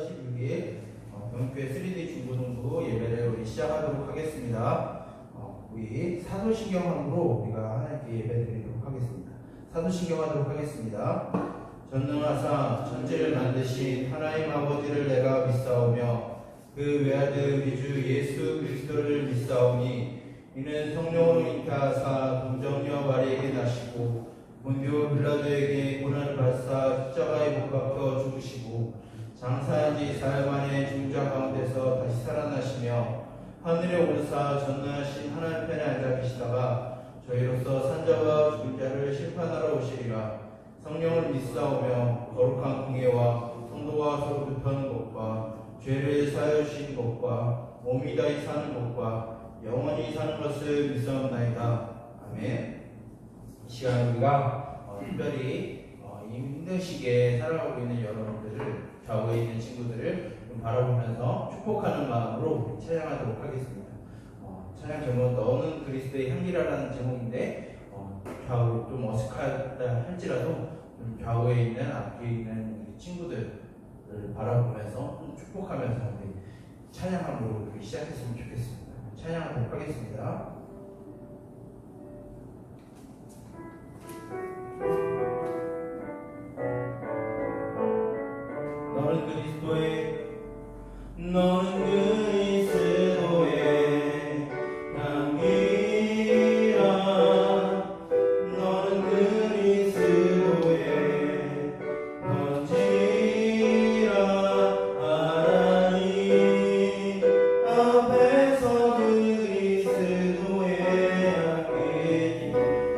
16일 병교회 3D 중고등부 예배를 우리 시작하도록 하겠습니다. 우리 사도신경함으로 우리가 하나님께 예배드리도록 하겠습니다. 사도신경 하도록 하겠습니다. 전능하사 천지를 만드신 하나님 아버지를 내가 믿사오며 그 외아들 우리 주 예수 그리스도를 믿사오니 이는 성령으로 잉태하사 동정녀 마리에게 나시고 본디오 빌라도에게 고난을 받사 십자가에 못 박혀 죽으시고 장사한 지 사흘 만에 죽은 자 가운데서 다시 살아나시며 하늘에 오르사 전능하신 하나님 편에 앉아 계시다가 저희로서 산자와 죽은 자를 심판하러 오시리라. 성령을 믿사오며 거룩한 공예와 성도와 서로 교통하는 것과 죄를 사하여 주신 것과 몸이 다히 사는 것과 영원히 사는 것을 믿사옵나이다. 아멘. 이 시간 우리가 특별히 이 힘든 시기에 살아가고 있는 여러분들을, 좌우에 있는 친구들을 좀 바라보면서 축복하는 마음으로 찬양하도록 하겠습니다. 찬양 제목 너는 그리스도의 향기라라는 제목인데 좌우 좀 어색하다 할지라도 좌우에 있는 앞에 있는 우리 친구들을 바라보면서 좀 축복하면서 우리 찬양함으로 우리 시작했으면 좋겠습니다. 찬양하도록 하겠습니다. 너는 그리스도의 향기라. 너는 그리스도의 먼지라. 하나님 앞에서 그리스도의 향기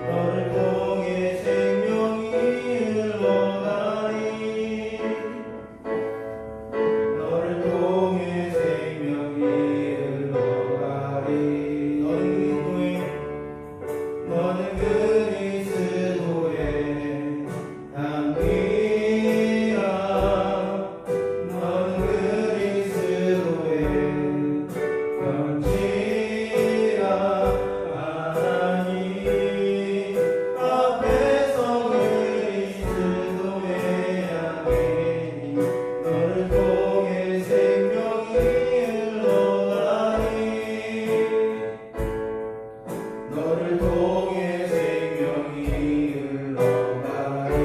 너를 통해 생명이 흘러가니. 너를 통해 생명이 흘러가리. 너는 그리스도의 향기라. 너는 그리스도의 편지라. 하나님 앞에서 그리스도의 향기 너를 통해 생명이 흘러가니. 너를 통해 생명이 흘러가니.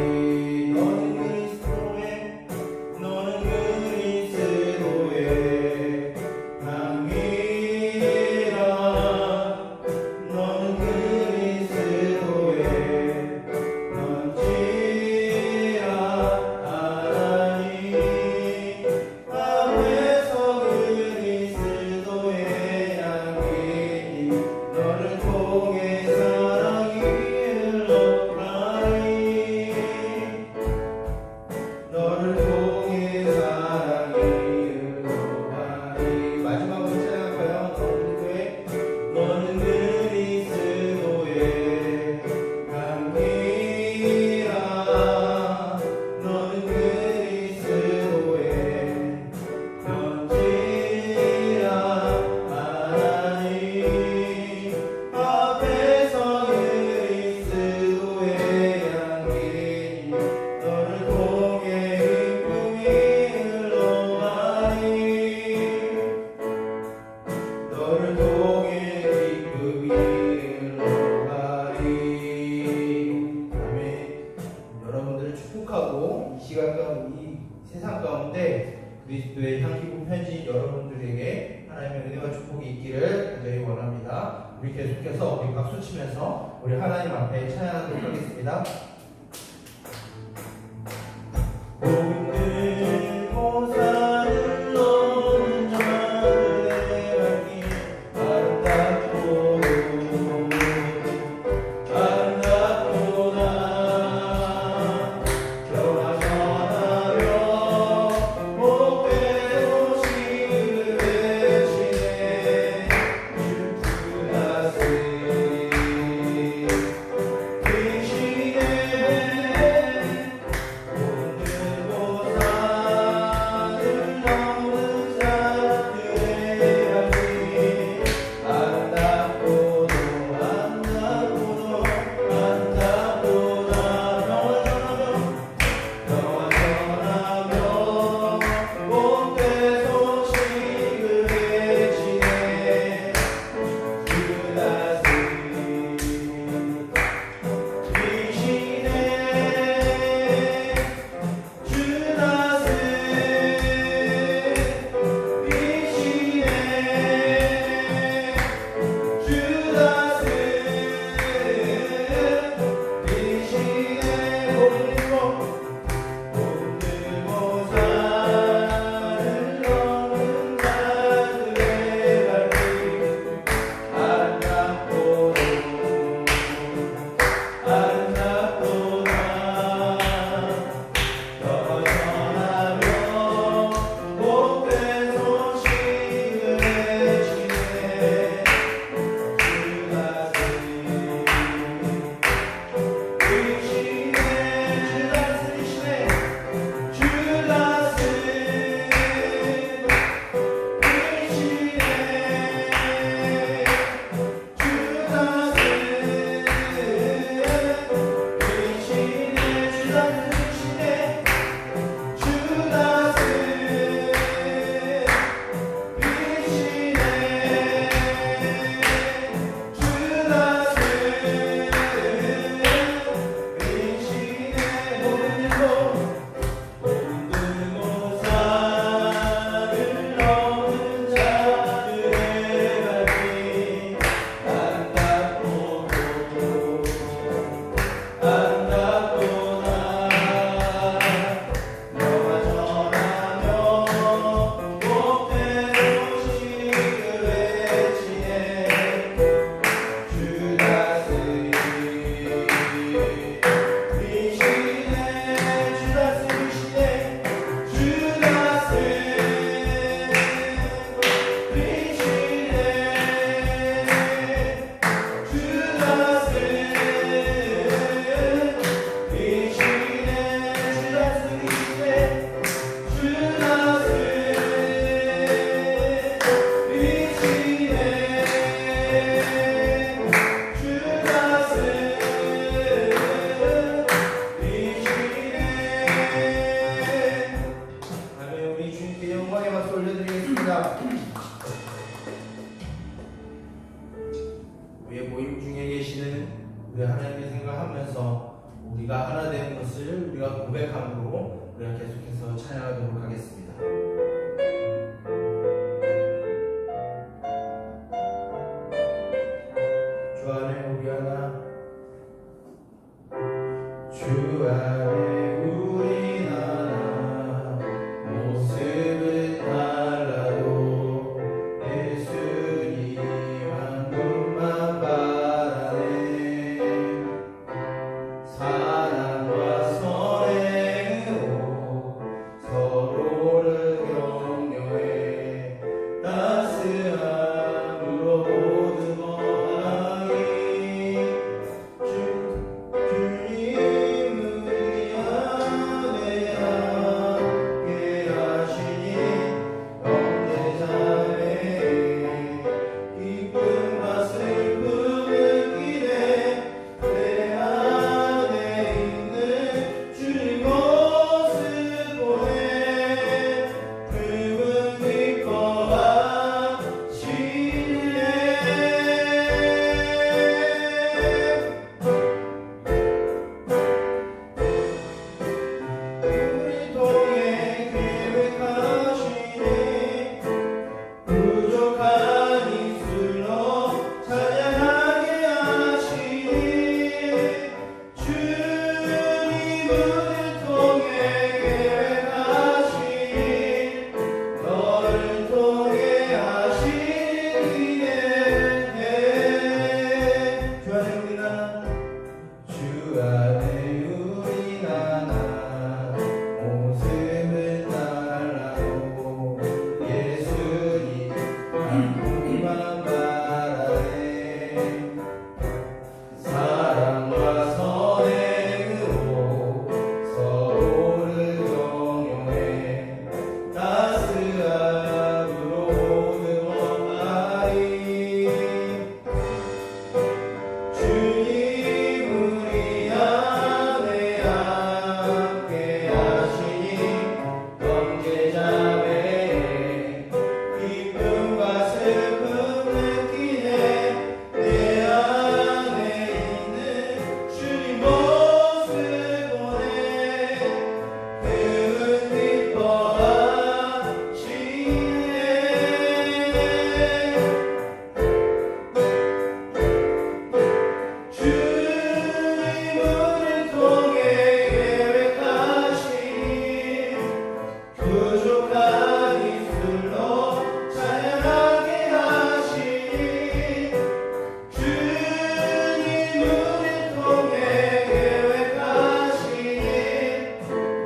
너는 그리스도의 향기라. 너는 그리스도의 먼지라. 하나님 앞에서 그리스도의 향기 너를 통해 사랑이 흘러가니. 너를 통해 사랑이 흘러가니. 마지막으로 찬양할까요? 너는 그리스도의 향기라. 너는 그리스도의 편지라. 하나님 앞에서 그리스도의 향기 너를 통해 기쁨이 흘러가니. 너를 통해 기쁨이 흘러가니. 아멘. 여러분들을 축복하고 이 시간 가운데, 이 세상 가운데 그리스도의 향기고 편지인 여러분들에게 하나님의 은혜와 축복이 있기를 간절히 원합니다. 우리 계속해서 우리 박수 치면서 우리 하나님 앞에 찬양하도록 하겠습니다. 모든 고사를 너는 자들에게 아름답도다. 변화선하며 목대로 시를 외치네. 주투하세 계시네. 모든 찬양하도록 하겠습니다. 주 안에 우리 하나, 주 안에 우리 하나, 모습은 달라도 예수님 한 분만 바라네. 사랑과 선행으로 서로를 격려해 따스함으로 모든 거하니. 주님은 우리 안에 함께 하시니 형제자매 기쁨과 슬픔을 기대 내 안에 있는 주님 모습 보내 그분 기뻐하시네. 우리 통해 계획하시니 부족한 입술로 찬양하게 하시니. 주님 우리를 통해 계획하시니 너를 통해 하시기에. 주 안에 우리 하나, 주 안에 우리 하나, 모습은 달라도 예수님 한 분만 바라네. 사랑과 선행으로 서로를 격려해 따스함으로 모든 원하리. 주님 우리 안에 함께 하시니 형제자매 기쁨과 슬픔 느끼네 내 안에 있는 주님 모습 보내 그분 기뻐하시네. 주님 우리를 통해 계획하시니 부족한 입술로 찬양하게 하시니. 주님 우리를 통해 계획하시니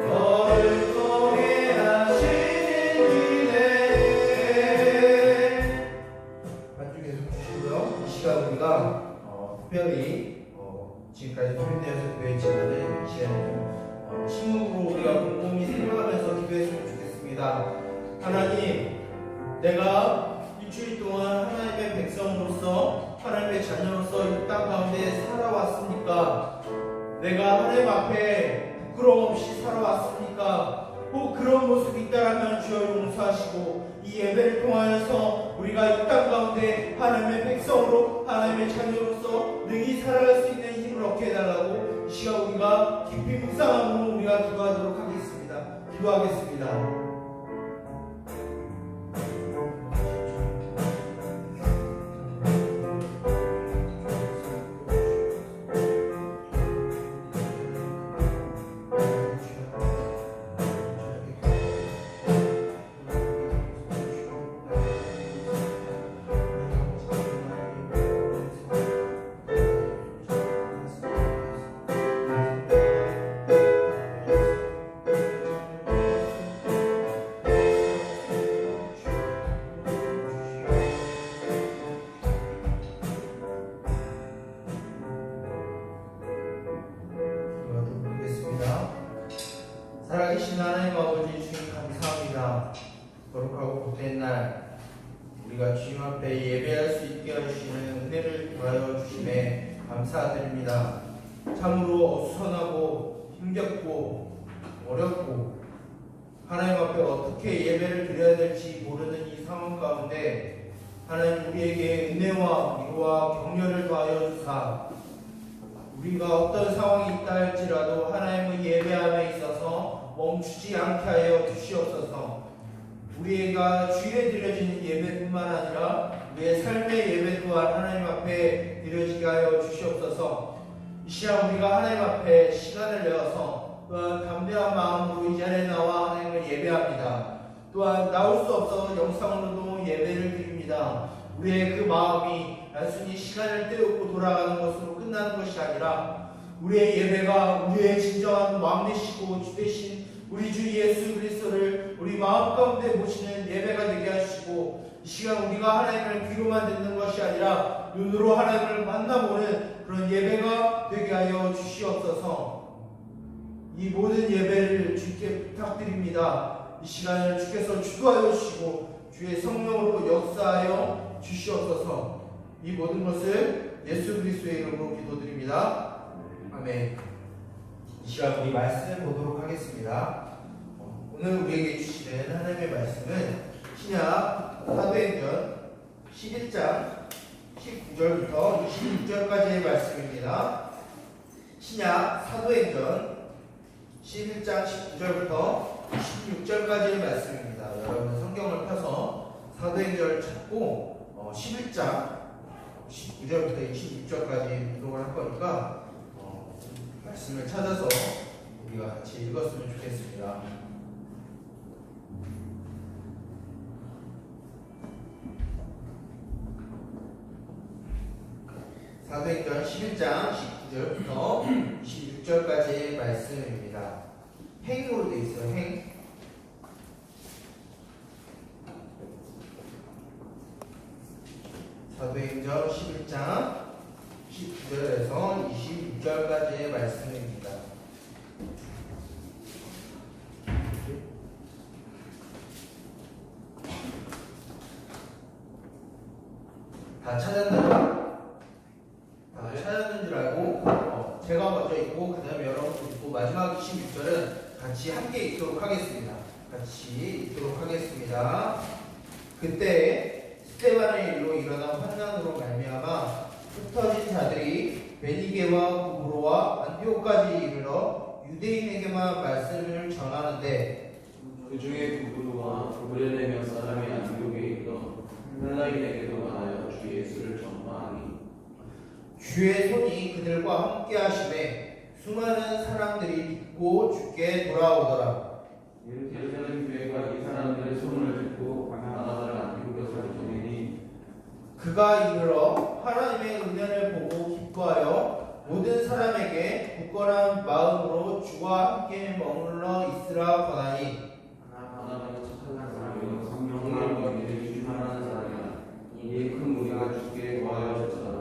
너를 통해 하시기네. 반주 계속 주시고요. 이 시간 우리가 특별히 지금까지 소리내어서 교회지만은 이 시간에 침묵으로 우리가 곰곰이 생각하면서 기도했으면 좋겠습니다. 하나님, 내가 일주일 동안 하나님의 백성으로서 하나님의 자녀로서 이 땅 가운데 살아왔습니까? 내가 하나님 앞에 부끄러움 없이 살아왔습니까? 혹 그런 모습이 있다라면 주여 용서하시고 이 예배를 통하여서 우리가 이 땅 가운데 하나님의 백성으로 하나님의 자녀로서 능히 살아갈 수 있는 힘을 얻게 해달라고 이 시간 우리가 깊이 묵상함으로 우리가 기도하도록 하겠습니다. 기도하겠습니다. 살아계신 하나님 아버지 주님 감사합니다. 거룩하고 복된 날 우리가 주님 앞에 예배할 수 있게 하시는 은혜를 더하여 주심에 감사드립니다. 참으로 어수선하고 힘겹고 어렵고 하나님 앞에 어떻게 예배를 드려야 될지 모르는 이 상황 가운데 하나님 우리에게 은혜와 위로와 격려를 더하여 주사 우리가 어떤 상황이 있다 할지라도 하나님의 예배함에 있어서 멈추지 않게 하여 주시옵소서. 우리가 주일에 드려지는 예배뿐만 아니라 우리의 삶의 예배 또한 하나님 앞에 드려지게 하여 주시옵소서. 이 시간 우리가 하나님 앞에 시간을 내어서 또한 담대한 마음으로 이 자리에 나와 하나님을 예배합니다. 또한 나올 수 없어 영상으로도 예배를 드립니다. 우리의 그 마음이 단순히 시간을 때우고 돌아가는 것으로 끝나는 것이 아니라 우리의 예배가 우리의 진정한 왕 되시고 주 되신 우리 주 예수 그리스도를 우리 마음 가운데 모시는 예배가 되게 하시고, 이 시간 우리가 하나님을 귀로만 듣는 것이 아니라 눈으로 하나님을 만나보는 그런 예배가 되게 하여 주시옵소서. 이 모든 예배를 주께 부탁드립니다. 이 시간을 주께서 주도하여 주시고 주의 성령으로 역사하여 주시옵소서. 이 모든 것을 예수 그리스도의 이름으로 기도드립니다. 아멘. 이 시간 우리 말씀을 보도록 하겠습니다. 오늘 우리에게 주시는 하나님의 말씀은 신약 사도행전 11장 19절부터 26절까지의 말씀입니다. 신약 사도행전 11장 19절부터 26절까지의 말씀입니다. 여러분 성경을 펴서 사도행전을 찾고 11장 19절부터 26절까지 기록을 할 거니까 말씀을 찾아서 우리가 같이 읽었으면 좋겠습니다. 사도행전 11장 19절부터 26절까지의 말씀입니다. 행으로 되어 있어요. 행. 사도행전 11장 19절에서 26절까지의 말씀입니다. 다 찾았나요? 다 찾았는 줄 알고 제가 먼저 읽고 그 다음에 여러분도 읽고 마지막 26절은 같이 함께 읽도록 하겠습니다. 같이 읽도록 하겠습니다. 그때 스데반의 일로 일어난 환난으로 말미암아 흩어진 자들이 베니게와 구브로와 안디옥까지 이르러 유대인에게만 말씀을 전하는데, 그 중에 구브로와 구브레네 사람이 안디옥에 이르러 헬라인에게도 말하여 주 예수를 전파하니 주의 손이 그들과 함께 하심에 수많은 사람들이 믿고 주께 돌아오더라. 예루살렘 교회가 이 사람들의 소문을 듣고 바나바를 안디옥에서 보내니 그가 이르러 하나님의 은혜를 보고 기뻐하여 모든 사람에게 굳건한 마음으로 주와 함께 머물러 있으라 권하니, 바나바는 착한 사람이요 성령과 믿음이 충만한 사람이라 이에 큰 무리가 주께 구하여졌더라.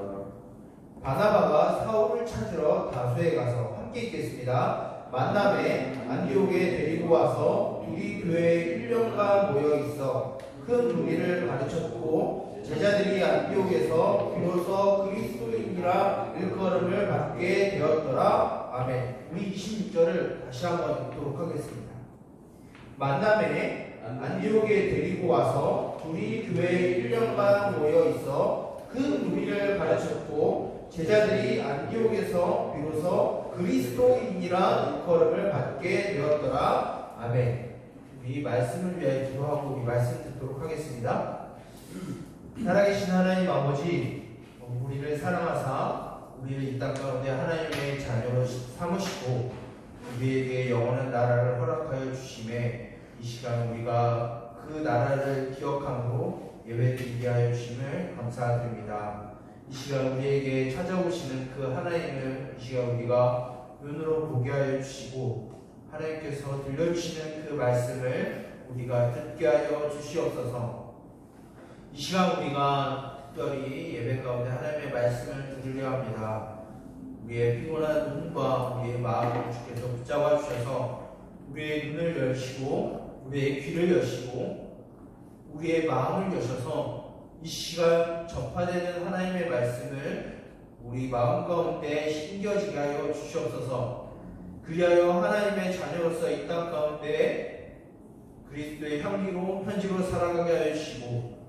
바나바가 사울을 찾으러 다소에 가서 함께 있겠습니다. 만남에 안디옥에 데리고 와서 우리 교회에 1년간 모여 있어 큰 무리를 가르쳤고, 제자들이 안디옥에서 비로소 그리스도인이라 일컬음을 받게 되었더라. 아멘. 우리 26절을 다시 한번 읽도록 하겠습니다. 만남에 안디옥에 데리고 와서 우리 교회에 1년간 모여 있어 큰 무리를 가르쳤고, 제자들이 안디옥에서 비로소 그리스도인이라 일컬음을 받게 되었더라. 아멘. 우리 말씀을 위하여 기도하고 우리 말씀 듣도록 하겠습니다. 살아계신 하나님 아버지, 우리를 사랑하사 우리를 이 땅 가운데 하나님의 자녀로 삼으시고 우리에게 영원한 나라를 허락하여 주심에, 이 시간 우리가 그 나라를 기억함으로 예배드리게 하여 주심을 감사드립니다. 이 시간 우리에게 찾아오시는 그 하나님을 이 시간 우리가 눈으로 보게 하여 주시고, 하나님께서 들려주시는 그 말씀을 우리가 듣게 하여 주시옵소서. 이 시간 우리가 특별히 예배 가운데 하나님의 말씀을 들으려 합니다. 우리의 피곤한 눈과 우리의 마음을 주께서 붙잡아 주셔서 우리의 눈을 여시고 우리의 귀를 여시고 우리의 마음을 여셔서 이 시간 전파되는 하나님의 말씀을 우리 마음 가운데 심겨지게 하여 주시옵소서. 그리하여 하나님의 자녀로서 이 땅 가운데 그리스도의 향기로운 편지로 살아가게 하여 주시고,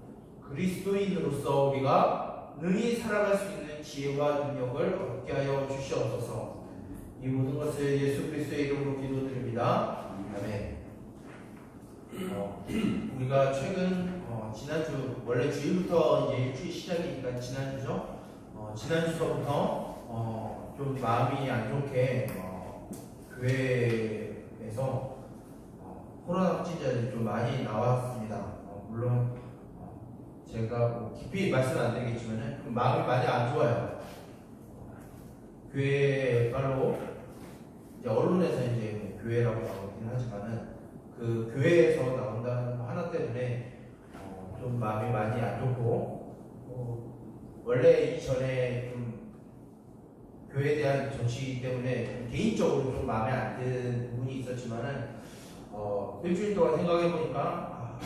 그리스도인으로서 우리가 능히 살아갈 수 있는 지혜와 능력을 얻게 하여 주시옵소서. 이 모든 것을 예수 그리스도의 이름으로 기도드립니다. 그다음에 우리가 최근 지난주 원래 주일부터 이제 일주일 시작이니까 지난주죠. 지난주서부터 좀 마음이 안 좋게 교회에서 코로나 확진자들이 좀 많이 나왔습니다. 물론 제가 뭐 깊이 말씀은 안 드리겠지만은 마음이 많이 안 좋아요. 교회발로 이제 언론에서 이제 교회라고 나오긴 하지만은 그 교회에서 나온다는 거 하나 때문에 좀 마음이 많이 안 좋고 원래 이전에 좀 교회에 대한 정치 때문에 좀 개인적으로 좀 마음에 안 드는 부분이 있었지만은 일주일 동안 생각해 보니까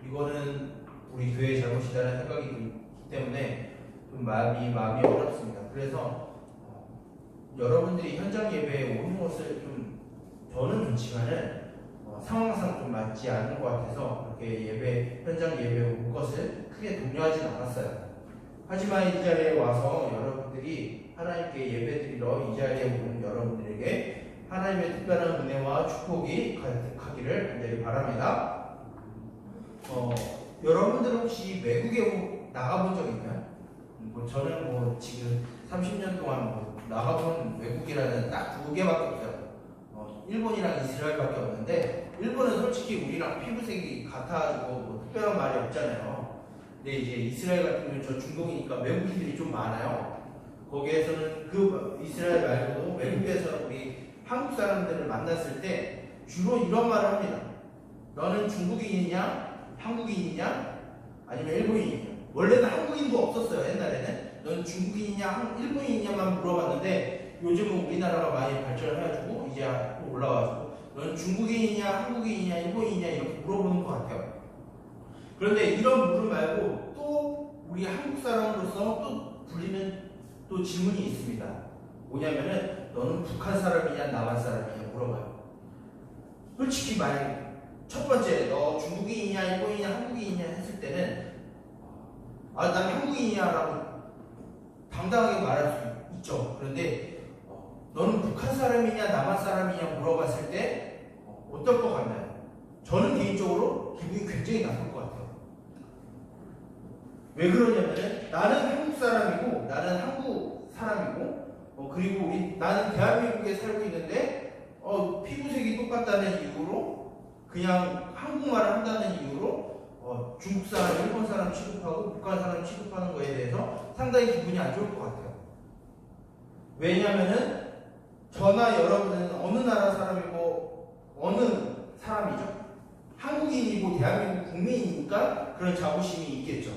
이거는 우리 교회의 잘못이다라는 생각이 들기 때문에 좀 마음이 어렵습니다. 그래서 여러분들이 현장 예배에 오는 것을 좀 저는 좋지만은 상황상 좀 맞지 않는 것 같아서 그렇게 현장 예배에 온 것을 크게 독려하진 않았어요. 하지만 이 자리에 와서 여러분들이 하나님께 예배드리러 이 자리에 오는 여러분들에게 하나님의 특별한 은혜와 축복이 가득하기를 간절히 바랍니다. 여러분들 혹시 외국에 나가본 적 있나요? 저는 지금 30년 동안 나가본 외국이라는 딱 두 개밖에 없어요. 일본이랑 이스라엘밖에 없는데 일본은 솔직히 우리랑 피부색이 같아가지고 특별한 말이 없잖아요. 근데 이제 이스라엘 같은 경우는 저 중동이니까 외국인들이 좀 많아요. 거기에서는 그 이스라엘 말고도 외국에서 우리 한국 사람들을 만났을 때 주로 이런 말을 합니다. 너는 중국인이냐? 한국인이냐? 아니면 일본인이냐? 원래는 한국인도 없었어요. 옛날에는 넌 중국인이냐 일본인이냐만 물어봤는데 요즘은 우리나라가 많이 발전을 해가지고 이제 또 올라와가지고 넌 중국인이냐 한국인이냐 일본인이냐 이렇게 물어보는 것 같아요. 그런데 이런 물음 말고 또 우리 한국 사람으로서 또 불리는 또 질문이 있습니다. 뭐냐면은 너는 북한 사람이냐 남한 사람이냐 물어봐요. 솔직히 첫 번째 너 중국인이냐 일본인이냐 한국인이냐 했을 때는 난 한국인이야라고 당당하게 말할 수 있죠. 그런데 너는 북한 사람이냐 남한 사람이냐 물어봤을 때 어떨 것 같나요? 저는 개인적으로 기분이 굉장히 나쁠 것 같아요. 왜 그러냐면은 나는 한국 사람이고 나는 한국 사람이고 그리고 나는 대한민국에 살고 있는데 피부색이 똑같다는 이유로 그냥 한국말을 한다는 이유로 중국 사람, 일본 사람 취급하고 북한 사람 취급하는 거에 대해서 상당히 기분이 안 좋을 것 같아요. 왜냐면은 저나 여러분은 어느 나라 사람이고 어느 사람이죠? 한국인이고 대한민국 국민이니까 그런 자부심이 있겠죠.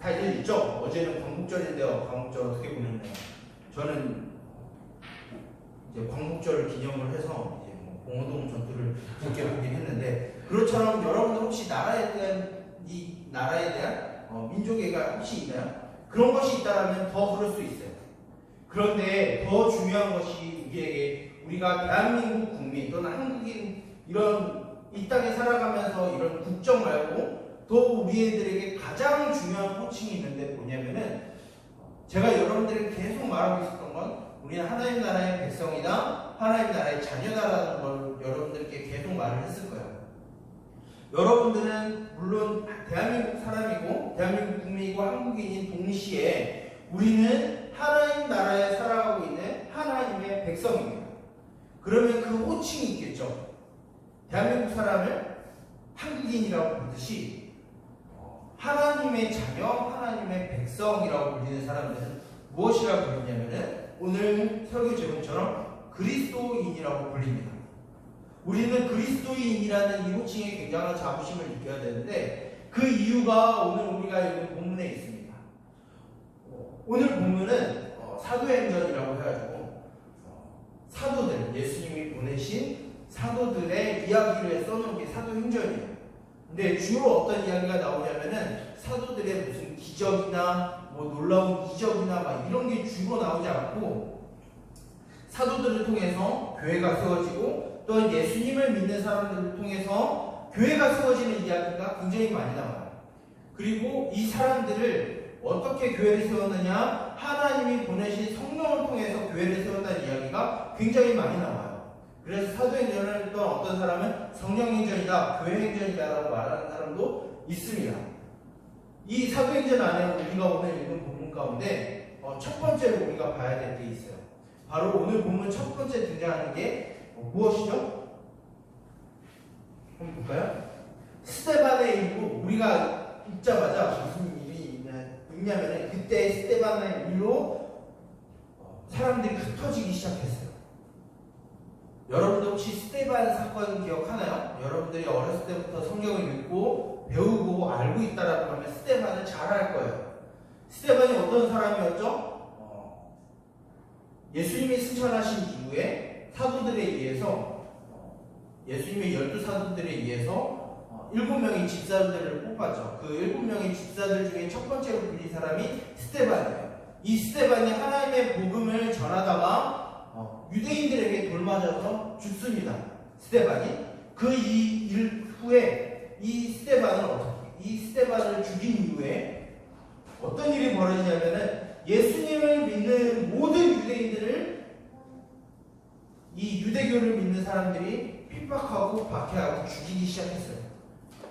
다들 있죠? 어제는 광복절인데요. 광복절 어떻게 보냈나요? 저는 이제 광복절 기념을 해서 이제 봉오동 전투를 지켜보긴 했는데 그렇처럼 여러분들 혹시 이 나라에 대한 민족애가 혹시 있나요? 그런 것이 있다면 더 그럴 수 있어요. 그런데 더 중요한 것이 우리가 대한민국 국민 또는 한국인 이 땅에 살아가면서 이런 국적 말고 또 우리 애들에게 가장 중요한 호칭이 있는데 뭐냐면은 제가 여러분들에게 계속 말하고 있었던 건 우리는 하나님 나라의 백성이다, 하나님 나라의 자녀다라는 걸 여러분들께 계속 말을 했을 거예요. 여러분들은 물론 대한민국 사람이고 대한민국 국민이고 한국인인 동시에 우리는 하나님 나라에 살아가고 있는 하나님의 백성입니다. 그러면 그 호칭이 있겠죠. 대한민국 사람을 한국인이라고 부르듯이 하나님의 자녀, 하나님의 백성이라고 불리는 사람들은 무엇이라고 부르냐면은 오늘 설교 제목처럼 그리스도인이라고 불립니다. 우리는 그리스도인이라는 이 호칭에 굉장한 자부심을 느껴야 되는데 그 이유가 오늘 우리가 읽은 본문에 있습니다. 오늘 본문은 사도행전이라고 해가지고 사도들, 예수님이 보내신 사도들의 이야기를 써놓은 게 사도행전이에요. 근데 주로 어떤 이야기가 나오냐면은 사도들의 무슨 기적이나 놀라운 이적이나 이런 게 주로 나오지 않고 사도들을 통해서 교회가 세워지고 또 예수님을 믿는 사람들을 통해서 교회가 세워지는 이야기가 굉장히 많이 나와요. 그리고 이 사람들을 어떻게 교회를 세웠느냐, 하나님이 보내신 성령을 통해서 교회를 세웠다는 이야기가 굉장히 많이 나와요. 그래서 사도행전을 했던 어떤 사람은 성령행전이다, 교회행전이다라고 말하는 사람도 있습니다. 이 사도행전 안에 우리가 오늘 읽은 본문 가운데 첫 번째로 우리가 봐야 될 게 있어요. 바로 오늘 본문 첫 번째 등장하는 게 무엇이죠? 한번 볼까요? 스데반의 일로 우리가 읽자마자 무슨 일이 있냐면 그때 스데반의 일로 사람들이 흩어지기 시작했어요. 여러분도 혹시 스데반 사건 기억하나요? 여러분들이 어렸을 때부터 성경을 읽고 배우고 알고 있다라고 하면 스데반을 잘 알 거예요. 스데반이 어떤 사람이었죠? 예수님이 승천하신 이후에 사도들에 의해서 예수님의 12사도들에 의해서 7명의 집사들을 뽑았죠. 그 7명의 집사들 중에 첫 번째로 불린 사람이 스데반이에요. 이 스데반이 하나님의 복음을 전하다가 유대인들에게 돌맞아서 죽습니다. 스데반이 그 이후에 이 스데반을 죽인 이후에 어떤 일이 벌어지냐면은 예수님을 믿는 모든 유대인들을 이 유대교를 믿는 사람들이 핍박하고 박해하고 죽이기 시작했어요.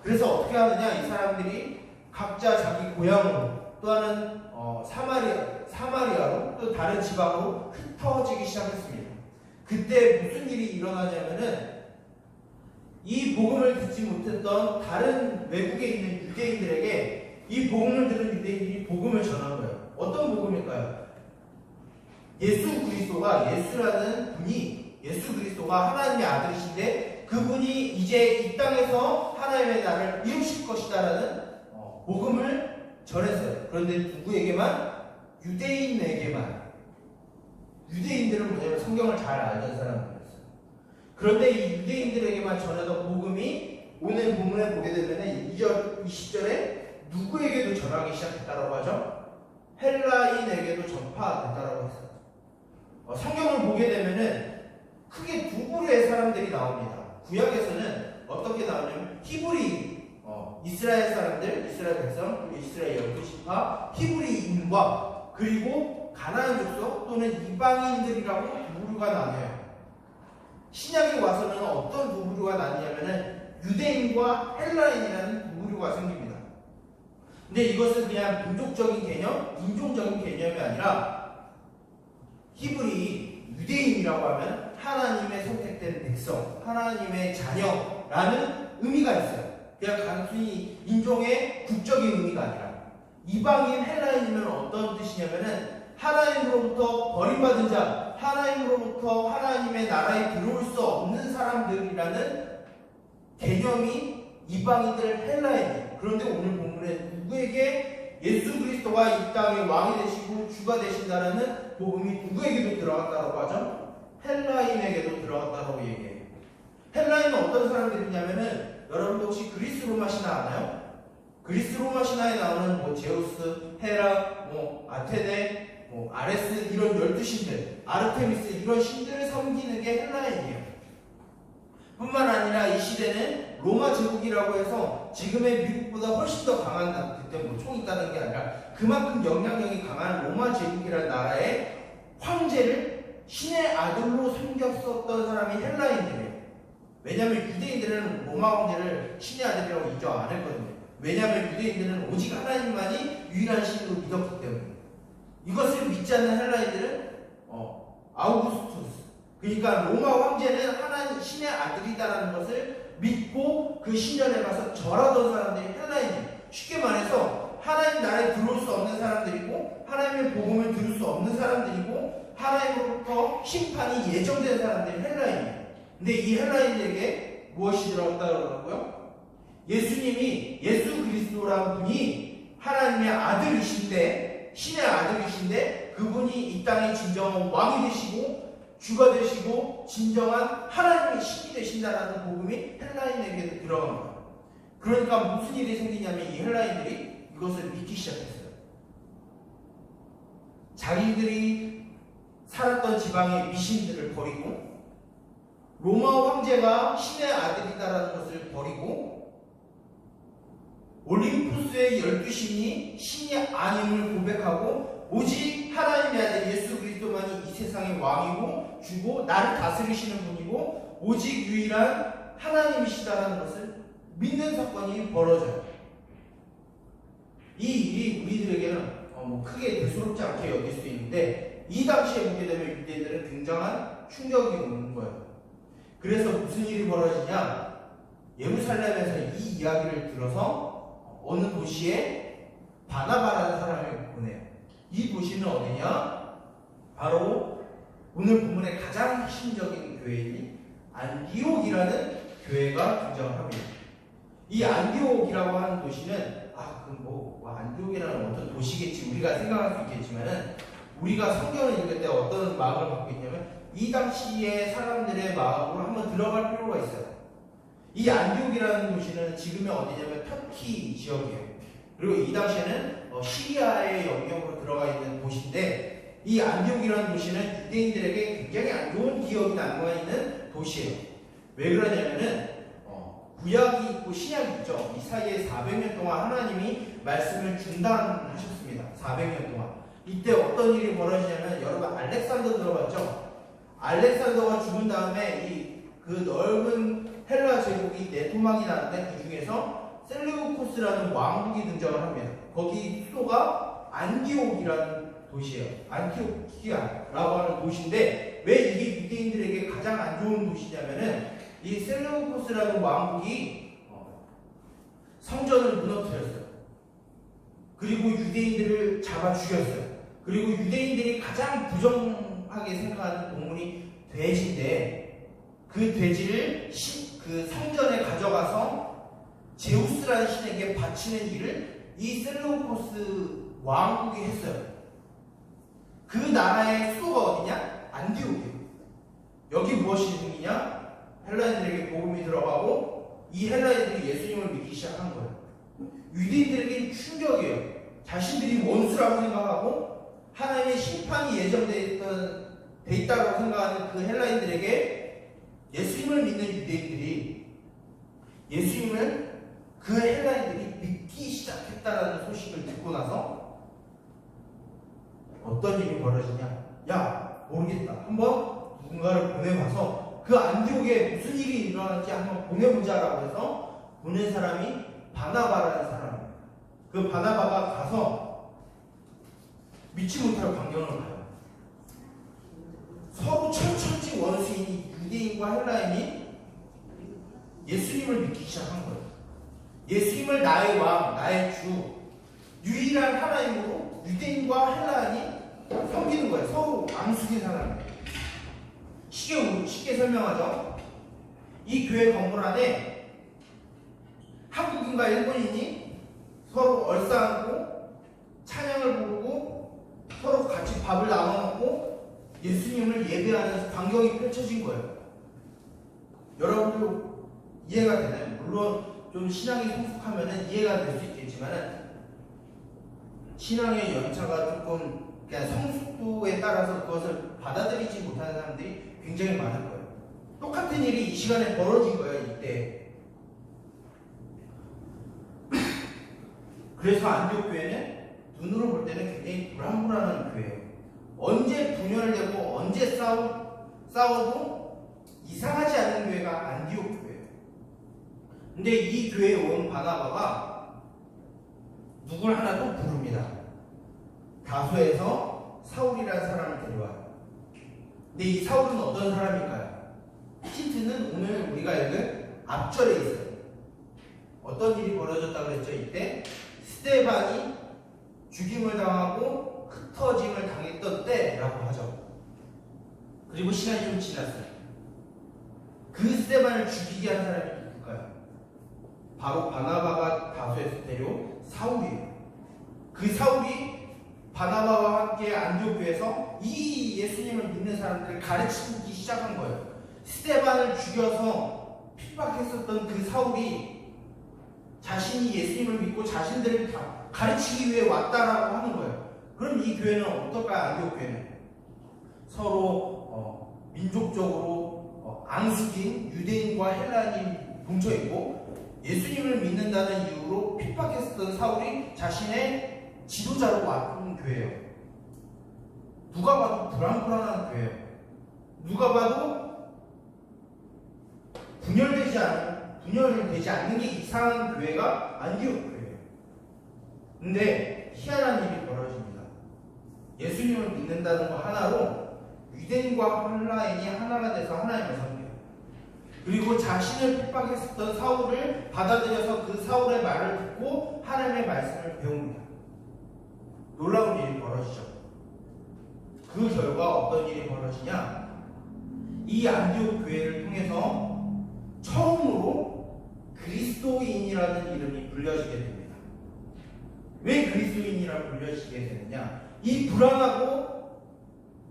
그래서 어떻게 하느냐, 이 사람들이 각자 자기 고향으로 또는 사마리아로 또 다른 지방으로 흩어지기 시작했습니다. 그때 무슨 일이 일어나냐면은 이 복음을 듣지 못했던 다른 외국에 있는 유대인들에게 이 복음을 들은 유대인들이 복음을 전한 거예요. 어떤 복음일까요? 예수 그리스도가 하나님의 아들이신데 그분이 이제 이 땅에서 하나님의 나라를 이루실 것이다라는 복음을 전했어요. 그런데 누구에게만? 유대인들은 뭐냐면 성경을 잘 알던 사람들이었어요. 그런데 이 유대인들에게만 전하던 복음이 오늘 본문에 보게 되면 2절, 20절에 누구에게도 전하기 시작했다라고 하죠? 헬라인에게도 전파됐다라고 했어요. 성경을 보게 되면은 크게 두 부류의 사람들이 나옵니다. 구약에서는 어떻게 나오냐면 히브리, 이스라엘 사람들, 이스라엘 백성, 이스라엘 12지파, 히브리인과 그리고 가나안 족속 또는 이방인들이라고 두 부류가 나뉘어요. 신약에 와서는 어떤 두 부류가 나뉘냐면은 유대인과 헬라인이라는 두 부류가 생깁니다. 근데 이것은 그냥 민족적인 개념, 인종적인 개념이 아니라 히브리, 유대인이라고 하면 하나님의 선택된 백성, 하나님의 자녀라는 의미가 있어요. 그냥 단순히 인종의 국적인 의미가 아니라 이방인 헬라인이면 어떤 뜻이냐면은 하나님으로부터 버림받은 자, 하나님으로부터 하나님의 나라에 들어올 수 없는 사람들이라는 개념이 이방인들 헬라인이에요. 그런데 오늘 본문에 누구에게 예수 그리스도가 이 땅의 왕이 되시고 주가 되신다라는 복음이 누구에게도 들어갔다고 하죠? 헬라인에게도 들어갔다고 얘기해요. 헬라인은 어떤 사람들이냐면은 여러분도 혹시 그리스 로마 신화 아나요? 그리스 로마 신화에 나오는 제우스, 헤라, 아테네, 아레스 이런 12신들, 아르테미스 이런 신들을 섬기는 게 헬라인이에요. 뿐만 아니라 이 시대는 로마 제국이라고 해서 지금의 미국보다 훨씬 더 강한, 그때 총이 있다는 게 아니라 그만큼 영향력이 강한 로마 제국이라는 나라의 황제를 신의 아들로 섬겼었던 사람이 헬라인들이에요. 왜냐하면 유대인들은 로마 황제를 신의 아들이라고 인정 안 했거든요. 왜냐하면 유대인들은 오직 하나님만이 유일한 신으로 믿었기 때문에. 이것을 믿지 않는 헬라인들은 아우구스투스, 그러니까 로마 황제는 하나님 신의 아들이다라는 것을 믿고 그 신전에 가서 절하던 사람들이 헬라인이에요. 쉽게 말해서 하나님 나라에 들어올 수 없는 사람들이고 하나님의 복음을 들을 수 없는 사람들이고 하나님으로부터 심판이 예정된 사람들이 헬라인이에요. 근데 이 헬라인들에게 무엇이 들어갔다고요? 예수님이 예수 그리스도라는 분이 하나님의 아들이신데, 신의 아들이신데 그분이 이 땅의 진정한 왕이 되시고 주가 되시고 진정한 하나님의 신이 되신다라는 복음이 헬라인에게도 들어갑니다. 그러니까 무슨 일이 생기냐면 이 헬라인들이 이것을 믿기 시작했어요. 자기들이 살았던 지방의 미신들을 버리고 로마 황제가 신의 아들이다라는 것을 버리고 올림푸스의 12신이 신이 아님을 고백하고 오직 하나님의 아들 예수 그리스도만이 이 세상의 왕이고 주고 나를 다스리시는 분이고 오직 유일한 하나님이시다는 것을 믿는 사건이 벌어져요. 이 일이 우리들에게는 뭐 크게 대수롭지 않게 여길 수 있는데 이 당시에 보게 되면 유대인들은 굉장한 충격이 오는 거예요. 그래서 무슨 일이 벌어지냐? 예루살렘에서 이 이야기를 들어서 어느 도시에 바나바라는 사람을 보내요. 이 도시는 어디냐? 바로 오늘 본문의 가장 핵심적인 교회인 안디옥이라는 교회가 등장을 합니다. 이 안디옥이라고 하는 도시는 안디옥이라는 어떤 도시겠지 우리가 생각할 수 있겠지만은 우리가 성경을 읽을 때 어떤 마음을 갖고 있냐면 이 당시의 사람들의 마음으로 한번 들어갈 필요가 있어요. 이 안디옥이라는 도시는 지금의 어디냐면 터키 지역이에요. 그리고 이 당시에는 시리아의 영역으로 들어가 있는 도시인데 이 안디옥이라는 도시는 유대인들에게 굉장히 안 좋은 기억이 남아있는 도시예요. 왜 그러냐면은 구약이 있고 신약이 있죠. 이 사이에 400년 동안 하나님이 말씀을 중단하셨습니다. 400년 동안. 이때 어떤 일이 벌어지냐면 여러분 알렉산더 들어봤죠? 알렉산더가 죽은 다음에 그 넓은 헬라 제국이 네토망이 나는데 그 중에서 셀레우코스라는 왕국이 등장을 합니다. 거기 수도가 안디옥이라는 도시예요. 안티오키아라고 하는 도시인데 왜 이게 유대인들에게 가장 안 좋은 도시냐면은 이 셀레우코스라는 왕국이 성전을 무너뜨렸어요. 그리고 유대인들을 잡아 죽였어요. 그리고 유대인들이 가장 부정하게 생각하는 동물이 돼지인데 그 돼지를 그 성전에 가져가서 제우스라는 신에게 바치는 일을 이 셀레우코스 왕국이 했어요. 그 나라의 수도가 어디냐? 안디옥이에요. 여기 무엇이 중이냐? 헬라인들에게 복음이 들어가고 이 헬라인들이 예수님을 믿기 시작한 거예요. 유대인들에게는 충격이에요. 자신들이 원수라고 생각하고 하나님의 심판이 예정돼 있다고 생각하는 그 헬라인들에게 예수님을 믿는 유대인들이 예수님을 그 헬라인들이 믿기 시작했다라는 소식을 듣고 나서 어떤 일이 벌어지냐? 야, 모르겠다. 한번 누군가를 보내봐서 그 안디옥에 무슨 일이 일어나는지 한번 보내보자라고 해서 보낸 사람이 바나바라는 사람입니다. 그 바나바가 가서 믿지 못할 광경을 봐요. 서로 철천지 원수인 유대인과 헬라인이 예수님을 믿기 시작한 거예요. 예수님을 나의 왕, 나의 주, 유일한 하나님으로 유대인과 헬라인이 섬기는 거예요. 서로 앙숙인 사람이에요. 쉽게 설명하죠. 이 교회 건물 안에 한국인과 일본인이 서로 얼싸안고 찬양을 부르고 서로 같이 밥을 나눠 먹고 예수님을 예배하는 광경이 펼쳐진 거예요. 여러분들 이해가 되나요? 물론 좀 신앙이 성숙하면 이해가 될 수 있겠지만 신앙의 연차가 조금 그냥 성숙도에 따라서 그것을 받아들이지 못하는 사람들이 굉장히 많을 거예요. 똑같은 일이 이 시간에 벌어진 거예요. 이때. 그래서 안디옥 교회는 눈으로 볼 때는 굉장히 불안불안한 교회예요. 언제 분열되고 언제 싸워도 이상하지 않는 교회가 안디옥 교회예요. 근데 이 교회에 온 바나바가 누굴 하나 또 부릅니다. 다소에서 사울이라는 사람을 데려와요. 근데 이 사울은 어떤 사람일까요? 힌트는 오늘 우리가 읽은 앞절에 있어요. 어떤 일이 벌어졌다고 그랬죠? 이때 스데반이 죽임을 당하고 흩어짐을 당했던 때라고 하죠. 그리고 시간이 좀 지났어요. 그 스데반을 죽이게 한 사람이 누굴까요? 바로 바나바가 다소에서 데려온 사울이에요. 그 사울이 바나바와 함께 안디옥교에서 이 예수님을 믿는 사람들을 가르치기 시작한 거예요. 스데반을 죽여서 핍박했었던 그 사울이 자신이 예수님을 믿고 자신들을 다 가르치기 위해 왔다라고 하는 거예요. 그럼 이 교회는 어떨까요? 안디옥교회는 서로 민족적으로 앙숙인 유대인과 헬라인이 뭉쳐있고 예수님을 믿는다는 이유로 핍박했었던 사울이 자신의 지도자로 왔던 교회예요. 누가 봐도 불안불안한 교회예요. 누가 봐도 분열되지 않는 게 이상한 교회가 안디옥 교회예요. 근데 희한한 일이 벌어집니다. 예수님을 믿는다는 거 하나로 유대인과 혼란이 하나가 돼서 하나님을 섬겨요. 그리고 자신을 핍박했었던 사울을 받아들여서 그 사울의 말을 듣고 하나님의 말씀을 배웁니다. 놀라운 일이 벌어지죠. 그 결과 어떤 일이 벌어지냐? 이 안디옥 교회를 통해서 처음으로 그리스도인이라는 이름이 불려지게 됩니다. 왜 그리스도인이라고 불려지게 되느냐? 이 불안하고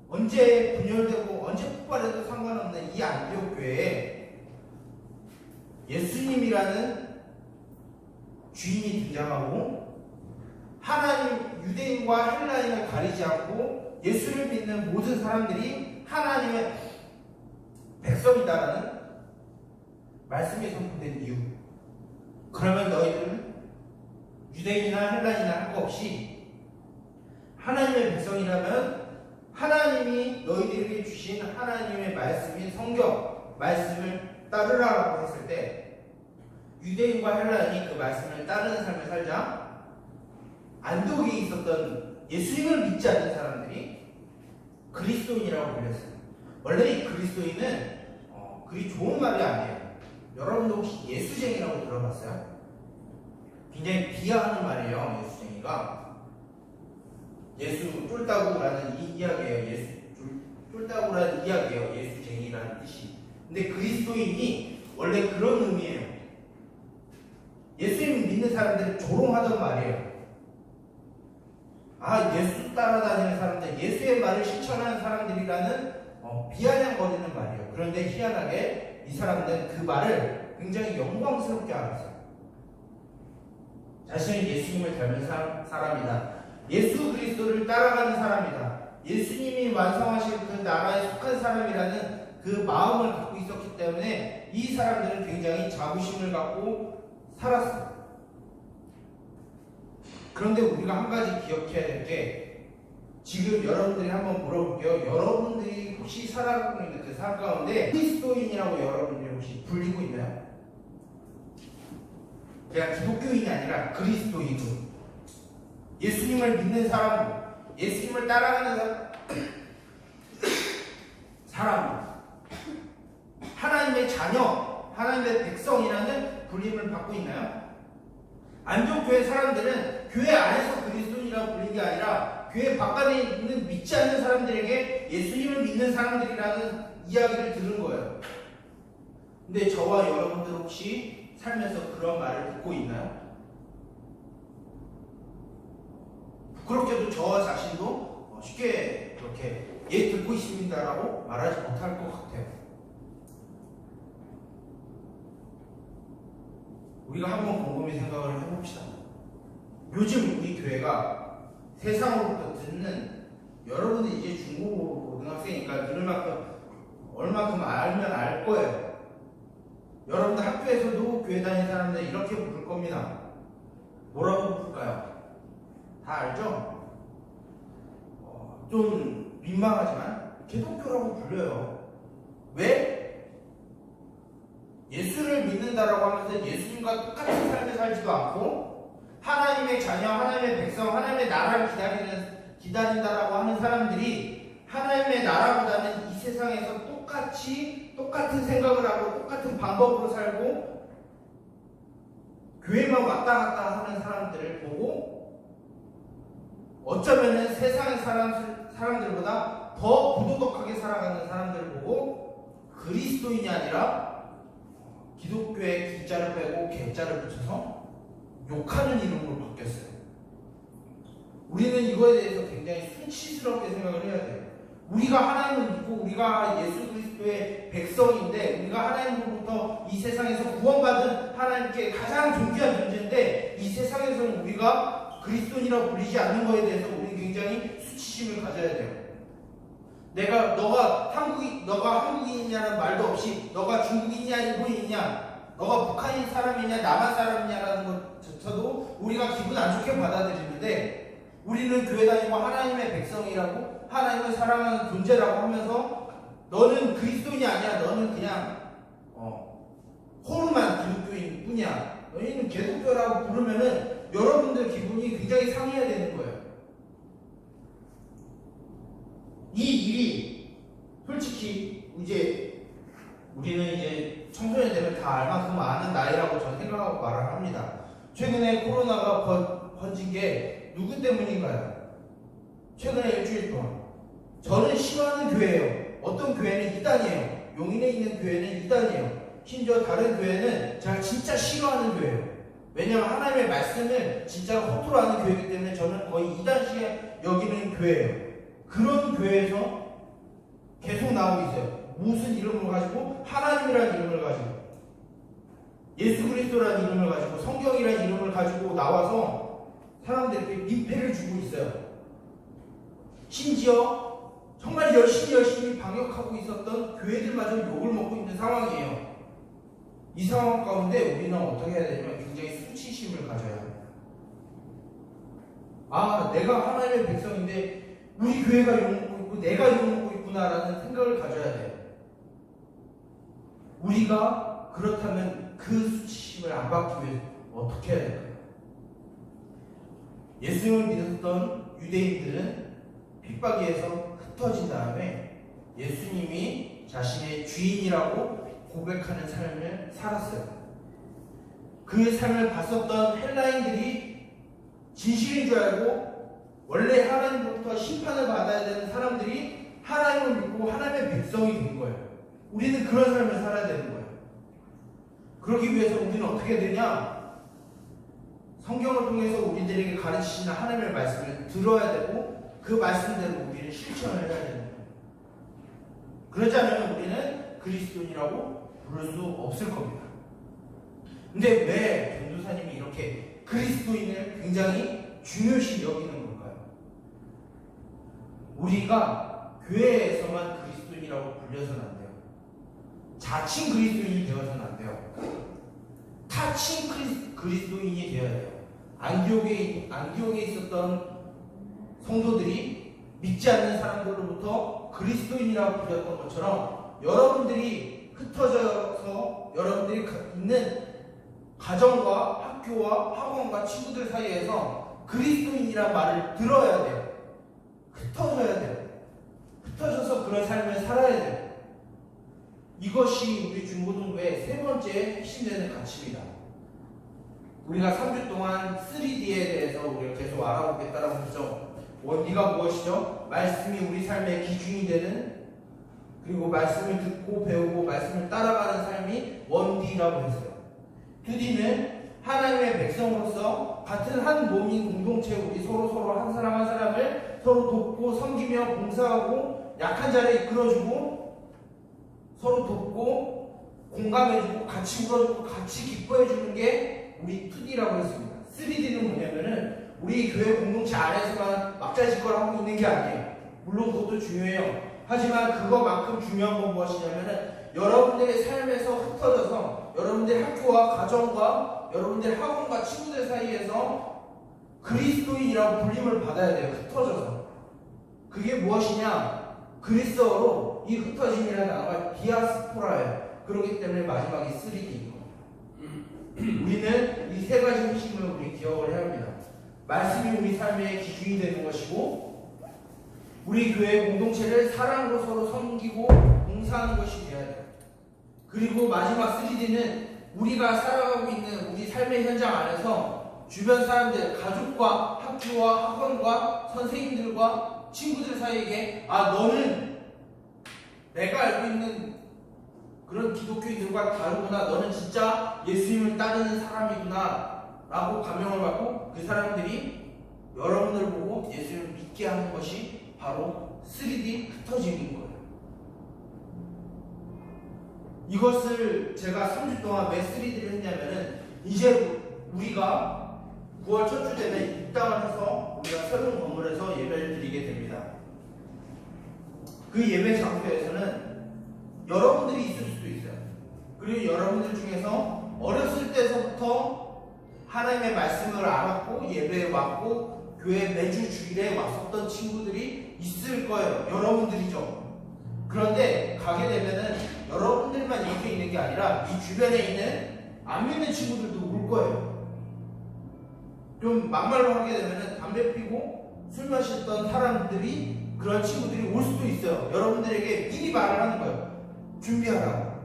언제 분열되고 언제 폭발해도 상관없는 이 안디옥 교회에 예수님이라는 주인이 등장하고 하나님, 유대인과 헬라인을 가리지 않고 예수를 믿는 모든 사람들이 하나님의 백성이다라는 말씀이 선포된 이유. 그러면 너희들은 유대인이나 헬라인이나 할 거 없이 하나님의 백성이라면 하나님이 너희들에게 주신 하나님의 말씀인 성경 말씀을 따르라고 했을 때 유대인과 헬라인이 그 말씀을 따르는 삶을 살자 안디옥에 있었던 예수님을 믿지 않는 사람들이 그리스도인이라고 불렸어요. 원래 이 그리스도인은 그리 좋은 말이 아니에요. 여러분도 혹시 예수쟁이라고 들어봤어요? 굉장히 비하하는 말이에요. 예수쟁이가 예수 쫄따구라는 이야기예요. 쫄따구라는 이야기예요. 예수쟁이라는 뜻이. 근데 그리스도인이 원래 그런 의미예요. 예수님 믿는 사람들이 조롱하던 말이에요. 예수 따라다니는 사람들, 예수의 말을 실천하는 사람들이라는 비아냥거리는 말이에요. 그런데 희한하게 이 사람들은 그 말을 굉장히 영광스럽게 알았어요. 자신은 예수님을 닮은 사람이다. 예수 그리스도를 따라가는 사람이다. 예수님이 완성하실 그 나라에 속한 사람이라는 그 마음을 갖고 있었기 때문에 이 사람들은 굉장히 자부심을 갖고 살았어요. 그런데 우리가 한 가지 기억해야 될 게 지금 여러분들이 한번 물어볼게요. 여러분들이 혹시 살아가고 있는 그 삶 가운데 그리스도인이라고 여러분들이 혹시 불리고 있나요? 그냥 기독교인이 아니라 그리스도인. 예수님을 믿는 사람, 예수님을 따라가는 사람, 하나님의 자녀, 하나님의 백성이라는 불림을 받고 있나요? 안디옥 교회 사람들은 교회 안에서 그리스도인이라고 불린 게 아니라 교회 바깥에 있는 믿지 않는 사람들에게 예수님을 믿는 사람들이라는 이야기를 들은 거예요. 근데 저와 여러분들 혹시 살면서 그런 말을 듣고 있나요? 부끄럽게도 저와 자신도 쉽게 그렇게 듣고 있습니다라고 말하지 못할 것 같아요. 우리가 한번 곰곰이 생각을 해봅시다. 요즘 우리 교회가 세상으로부터 듣는, 여러분이 이제 중고등학생이니까 들을 만큼 얼마큼 알면 알 거예요. 여러분들 학교에서도 교회 다니는 사람들 이렇게 부를 겁니다. 뭐라고 부를까요? 다 알죠? 좀 민망하지만 기독교라고 불려요. 왜? 예수를 믿는다라고 하면서 예수님과 똑같은 삶을 살지도 않고 하나님의 자녀, 하나님의 백성, 하나님의 나라를 기다린다라고 하는 사람들이 하나님의 나라보다는 이 세상에서 똑같은 생각을 하고 똑같은 방법으로 살고 교회만 왔다 갔다 하는 사람들을 보고 어쩌면은 세상의 사람들보다 더 부도덕하게 살아가는 사람들을 보고 그리스도인이 아니라 기독교의 기자를 빼고 개자를 붙여서 욕하는 이름으로 바뀌었어요. 우리는 이거에 대해서 굉장히 수치스럽게 생각을 해야 돼요. 우리가 하나님을 믿고 우리가 예수 그리스도의 백성인데 우리가 하나님으로부터 이 세상에서 구원받은 하나님께 가장 존귀한 존재인데 이 세상에서는 우리가 그리스도인이라고 불리지 않는 것에 대해서 우리는 굉장히 수치심을 가져야 돼요. 너가 한국인이냐는 말도 없이 너가 중국인이냐 일본인이냐 너가 북한인 사람이냐 남한 사람이냐라는 것조차도 우리가 기분 안 좋게 받아들이는데 우리는 교회 다니고 하나님의 백성이라고 하나님을 사랑하는 존재라고 하면서 너는 그리스도인이 아니야. 너는 그냥 코르만 기독교인 뿐이야. 너희는 개독교라고 부르면은 여러분들 기분이 굉장히 상해야 되는 거예요. 이 일이 솔직히 이제 우리는 이제 청소년 되면 다 알만큼 아는 나이라고 저는 생각하고 말을 합니다. 최근에 코로나가 번진 게 누구 때문인가요? 최근에 일주일 동안 저는 싫어하는 교회예요. 어떤 교회는 이단이에요. 용인에 있는 교회는 이단이에요. 심지어 다른 교회는 제가 진짜 싫어하는 교회예요. 왜냐하면 하나님의 말씀을 진짜 허투루 하는 교회이기 때문에 저는 거의 이단식에 여기는 교회예요. 그런 교회에서 계속 나오고 있어요. 무슨 이름을 가지고? 하나님이라는 이름을 가지고, 예수 그리스도라는 이름을 가지고, 성경이라는 이름을 가지고 나와서 사람들에게 민폐를 주고 있어요. 심지어 정말 열심히 방역하고 있었던 교회들마저 욕을 먹고 있는 상황이에요. 이 상황 가운데 우리는 어떻게 해야 되냐면 굉장히 수치심을 가져야 합니다. 아, 내가 하나님의 백성인데 우리 교회가 욕먹고 있고 내가 욕먹고 있구나라는 생각을 가져야 돼요. 우리가 그렇다면 그 수치심을 안 받기 위해 어떻게 해야 될까요? 예수님을 믿었던 유대인들은 핍박에서 흩어진 다음에 예수님이 자신의 주인이라고 고백하는 삶을 살았어요. 그 삶을 봤었던 헬라인들이 진실인 줄 알고 원래 하나님부터 심판을 받아야 되는 사람들이 하나님을 믿고 하나님의 백성이 된 거예요. 우리는 그런 삶을 살아야 되는 거예요. 그러기 위해서 우리는 어떻게 되냐? 성경을 통해서 우리들에게 가르치시는 하나님의 말씀을 들어야 되고 그 말씀대로 우리는 실천을 해야 되는 거예요. 그러지 않으면 우리는 그리스도인이라고 부를 수 없을 겁니다. 근데 왜 전도사님이 이렇게 그리스도인을 굉장히 중요시 여기는 걸까요? 우리가 교회에서만 그리스도인이라고 불려서는 안 돼요. 자칭 그리스도인이 되어서는 안 돼요. 타칭 그리스도인이 되어야 돼요. 안디옥에 있었던 성도들이 믿지 않는 사람들로부터 그리스도인이라고 불렸던 것처럼 여러분들이 흩어져서 여러분들이 있는 가정과 학교와 학원과 친구들 사이에서 그리스도인이란 말을 들어야 돼요. 흩어져야 돼요. 흩어져서 그런 삶을 살아야 돼요. 이것이 우리 중고등부의 세 번째 핵심되는 가치입니다. 우리가 3주 동안 3D에 대해서 우리가 계속 알아보겠다라고 했죠. 원리가 무엇이죠? 말씀이 우리 삶의 기준이 되는, 그리고 말씀을 듣고 배우고 말씀을 따라가는 삶이 원리라고 했어요. 2D는 하나님의 백성으로서 같은 한 몸인 공동체, 우리 서로 한 사람 한 사람을 서로 돕고 섬기며 봉사하고 약한 자를 이끌어주고 서로 돕고 공감해주고 같이 울어주고 같이 기뻐해주는 게 우리 2D라고 했습니다. 3D는 뭐냐면은 우리 교회 공동체 안에서만 막자지껄 하고 있는 게 아니에요. 물론 그것도 중요해요. 하지만 그거만큼 중요한 건 무엇이냐면은 여러분들의 삶에서 흩어져서 여러분들의 학교와 가정과 여러분들의 학원과 친구들 사이에서 그리스도인이라고 불림을 받아야 돼요. 흩어져서. 그게 무엇이냐? 그리스어로 이 흩어짐이라는 단어가 디아스포라예요. 그렇기 때문에 마지막이 3D인 거예요. 우리는 이 세 가지 핵심을 우리 기억을 해야 합니다. 말씀이 우리 삶의 기준이 되는 것이고, 우리 교회 공동체를 사랑으로 서로 섬기고 봉사하는 것이 되어야 돼요. 그리고 마지막 3D는 우리가 살아가고 있는 우리 삶의 현장 안에서 주변 사람들, 가족과 학교와 학원과 선생님들과 친구들 사이에게 너는 내가 알고 있는 그런 기독교인들과 다르구나, 너는 진짜 예수님을 따르는 사람이구나 라고 감명을 받고 그 사람들이 여러분들을 보고 예수님을 믿게 하는 것이 바로 3D 흩어짐인 거예요. 이것을 제가 3주 동안 왜 3D를 했냐면은 이제 우리가 9월 첫 주 되면 입당을 해서 우리가 새로운 건물에서 예배를 드리게 됩니다. 그 예배 장소에서는 여러분들이 있을 수도 있어요. 그리고 여러분들 중에서 어렸을 때서부터 하나님의 말씀을 알았고 예배에 왔고 교회 매주 주일에 왔었던 친구들이 있을 거예요. 여러분들이죠. 그런데 가게 되면은 여러분들만 이렇게 있는 게 아니라 이 주변에 있는 안 믿는 친구들도 올 거예요. 좀 막말로 하게 되면은 담배 피고 술 마셨던 사람들이 그런 친구들이 올 수도 있어요. 여러분들에게 미리 말을 하는 거예요. 준비하라고.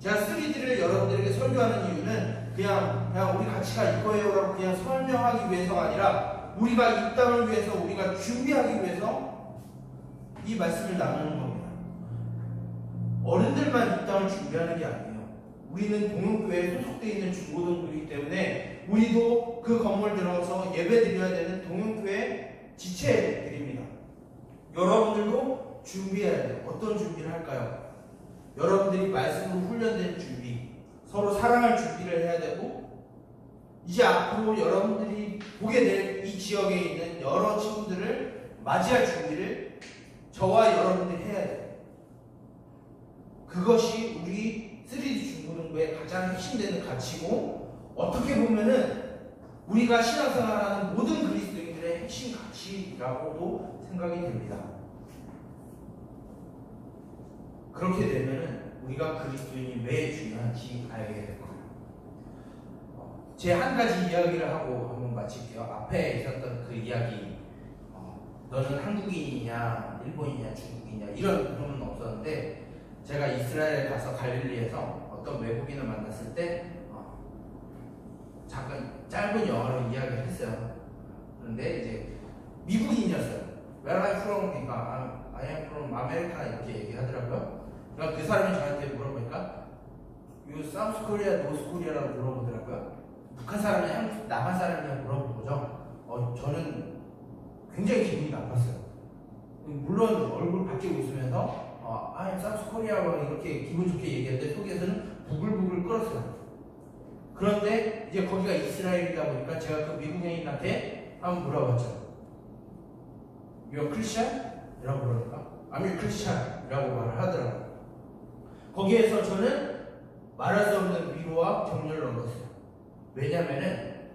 제가 3D를 여러분들에게 설교하는 이유는 그냥 우리 같이 가 이거예요라고 그냥 설명하기 위해서가 아니라 우리가 이 땅을 위해서 우리가 준비하기 위해서 이 말씀을 나누는 겁니다. 어른들만 이 땅을 준비하는 게 아니에요. 우리는 동영교회에 소속되어 있는 중고등부이기 때문에 우리도 그 건물 들어가서 예배 드려야 되는 동영교회 지체들입니다. 여러분들도 준비해야 돼요. 어떤 준비를 할까요? 여러분들이 말씀으로 훈련된 준비, 서로 사랑할 준비를 해야 되고, 이제 앞으로 여러분들이 보게 될 이 지역에 있는 여러 친구들을 맞이할 준비를 저와 여러분들이 해야 돼요. 그것이 우리 3D 중고등부의 가장 핵심되는 가치고, 어떻게 보면은 우리가 신앙생활하는 모든 그리스도인들의 핵심 가치라고도 생각이 됩니다. 그렇게 되면은 우리가 그리스도인이 왜 중요한지 알게 될 거예요. 제 한 가지 이야기를 하고 한번 마칠게요. 앞에 있었던 그 이야기, 너는 한국인이냐, 일본이냐, 중국이냐 이런 그런 없었는데, 제가 이스라엘에 가서 갈릴리에서 어떤 외국인을 만났을 때 잠깐 짧은 영어로 이야기를 했어요. 그런데 이제 미국인이었어요. Where are you from? 그러니까 I am from America 이렇게 얘기하더라고요. 그러니까 그 사람이 저한테 물어보니까 You South Korea, North Korea라고 물어보더라고요. 북한 사람이냐, 남한 사람이냐 물어본 거죠. 저는 굉장히 기분이 나빴어요. 물론 얼굴 밖에 웃으면서 I am South Korea라고 이렇게 기분 좋게 얘기했는데 속에서는 부글부글 끓었어요. 그런데 이제 거기가 이스라엘이다 보니까 제가 그 미국인한테 한번 물어봤죠. You're Christian? 이라고 그러니까 I'm a Christian 이라고 말을 하더라고요. 거기에서 저는 말할 수 없는 위로와 격려를 얻었어요. 왜냐면은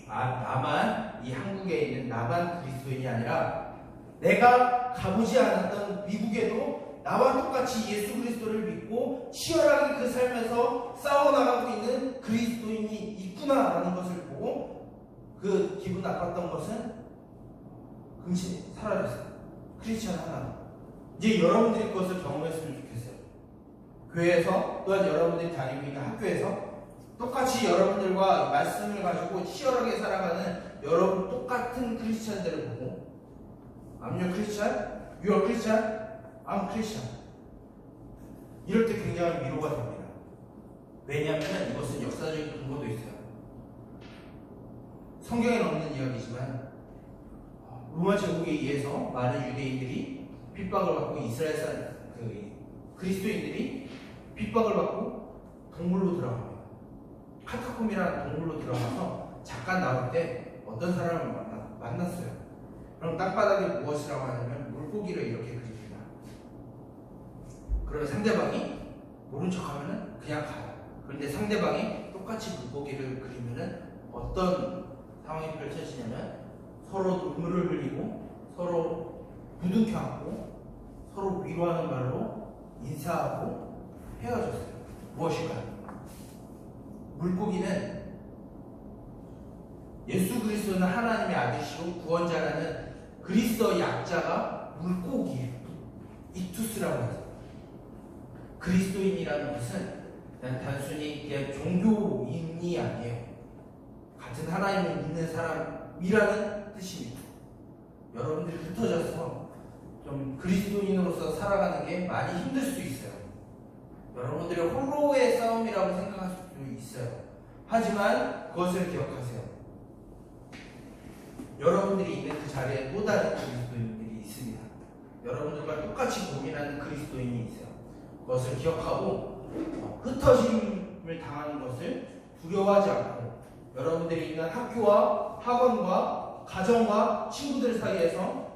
나만 이 한국에 있는 나만 그리스도인이 아니라 내가 가보지 않았던 미국에도 나와 똑같이 예수 그리스도를 믿고 치열하게 그 삶에서 싸워나가고 있는 그리스도인이 있구나라는 것을 보고 그 기분 나빴던 것은 금시 사라졌어요. 크리스찬 하나. 이제 여러분들이 그것을 경험했으면 좋겠어요. 교회에서 또한 여러분들이 다니고 있는 학교에서 똑같이 여러분들과 말씀을 가지고 치열하게 살아가는 여러분 똑같은 크리스찬들을 보고 I'm your Christian, you are Christian, I'm Christian. 이럴 때 굉장히 위로가 됩니다. 왜냐하면 이것은 역사적인 근거도 있어요. 성경에는 없는 이야기지만 로마 제국에 의해서 많은 유대인들이 핍박을 받고 이스라엘 그리스도인들이 핍박을 받고 동굴로 들어갑니다. 카타콤이라는 동굴로 들어가서 잠깐 나올 때 어떤 사람을 만났어요. 그럼 땅바닥에 무엇이라고 하냐면 물고기를 이렇게 그립니다. 그러면 상대방이 모른 척하면은 그냥 가요. 그런데 상대방이 똑같이 물고기를 그리면은 어떤 상황이 펼쳐지냐면 서로 눈물을 흘리고 서로 부둥켜 안고 서로 위로하는 말로 인사하고 헤어졌어요. 무엇일까요? 물고기는 예수 그리스도는 하나님의 아들이시고 구원자라는 그리스도 약자가 물고기예요. 이투스라고 하죠. 그리스도인이라는 것은 그냥 단순히 그냥 종교인이 아니에요. 같은 하나님을 믿는 사람이라는 뜻입니다. 여러분들이 흩어져서 좀 그리스도인으로서 살아가는 게 많이 힘들 수 있어요. 여러분들의 홀로의 싸움이라고 생각할 수도 있어요. 하지만 그것을 기억하세요. 여러분들이 있는 그 자리에 또 다른 그리스도인들이 있습니다. 여러분들과 똑같이 고민하는 그리스도인이 있어요. 그것을 기억하고 흩어짐을 당하는 것을 두려워하지 않고 여러분들이 있는 학교와 학원과 가정과 친구들 사이에서